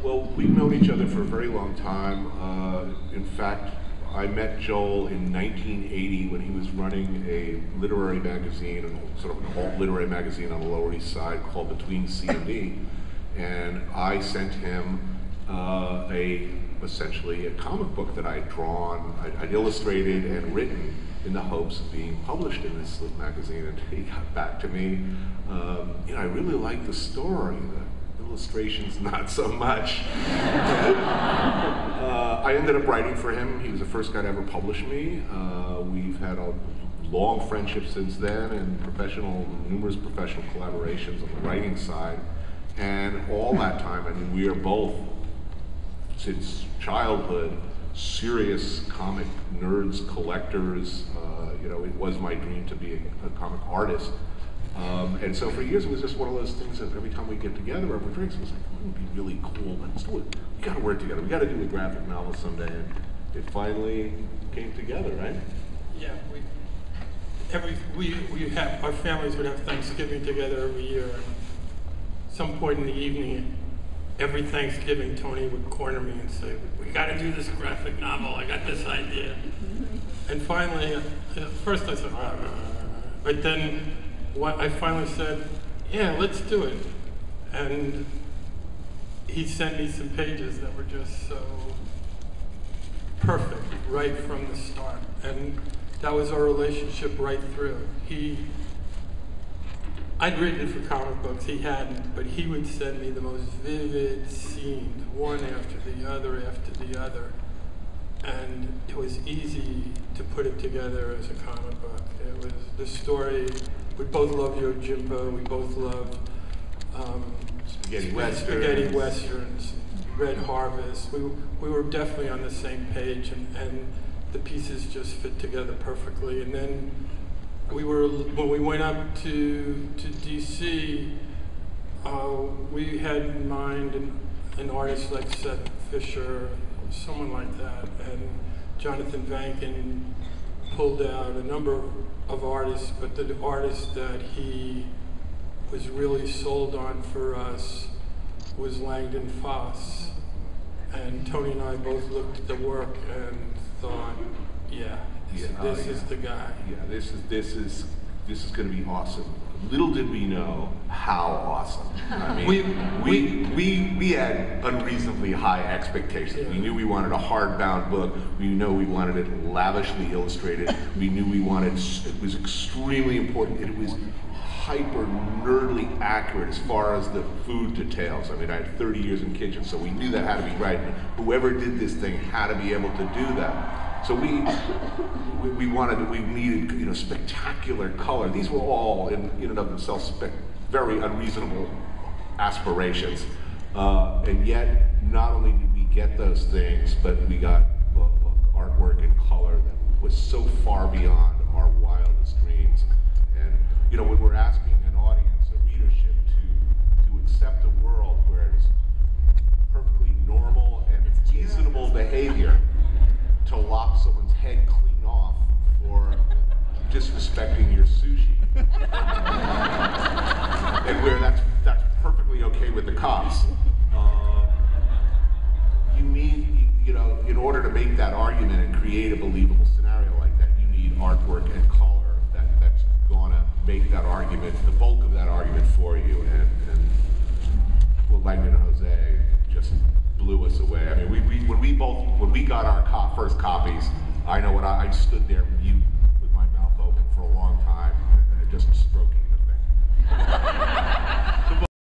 Well, we've known each other for a very long time. In fact, I met Joel in 1980 when he was running a literary magazine, sort of an alt literary magazine on the Lower East Side called Between C and D, and I sent him essentially a comic book that I'd drawn, I'd illustrated and written in the hopes of being published in this magazine. And he got back to me, you know, I really like the story. The illustrations, not so much. I ended up writing for him. He was the first guy to ever publish me. We've had a long friendship since then, and numerous professional collaborations on the writing side. And all that time, I mean, we are both, since childhood, serious comic nerds, collectors. You know, it was my dream to be a comic artist. And so for years it was just one of those things that every time we get together over drinks, it was like, it would be really cool. Let's do it. We got to work together. We got to do a graphic novel someday. And it finally came together, right? Yeah, our families would have Thanksgiving together every year. At some point in the evening, every Thanksgiving, Tony would corner me and say, "We got to do this graphic novel. I got this idea." And finally, at first I said, but then I finally said, "Yeah, let's do it." And he sent me some pages that were just so perfect right from the start. And that was our relationship right through. I'd written for comic books, he hadn't, but he would send me the most vivid scenes, one after the other after the other. And it was easy to put it together as a comic book. It was the story. We both loved Yojimbo. We both loved Spaghetti Westerns, Red Harvest. We were definitely on the same page, and the pieces just fit together perfectly. And then when we went up to DC, we had in mind an artist like Seth Fisher, someone like that, and Jonathan Vankin pulled out a number of artists, but the artist that he was really sold on for us was Langdon Foss. And Tony and I both looked at the work and thought, this is the guy. Yeah, this is going to be awesome. Little did we know how awesome. I mean, we had unreasonably high expectations. Yeah. We knew we wanted a hardbound book. We knew we wanted it lavishly illustrated. We knew it was extremely important. It was hyper nerdly accurate as far as the food details. I mean, I had 30 years in kitchen, so we knew that had to be right. And whoever did this thing had to be able to do that. So we needed, you know, spectacular color. These were all in and of themselves very unreasonable aspirations. And yet, not only did we get those things, but we got artwork and color that was so far beyond our wildest dreams. And you know, when we're asking an audience, a readership, to accept a world where it's perfectly normal and reasonable behavior to lop someone's head clean off for disrespecting your sushi, and where that's perfectly okay with the cops. You need, you know, in order to make that argument and create a believable scenario like that, you need artwork and color that's gonna make that argument, the bulk of that argument for you. And well, Langdon and Jose just blew us away. I mean, when we got our first copies, I know what I stood there mute with my mouth open for a long time, just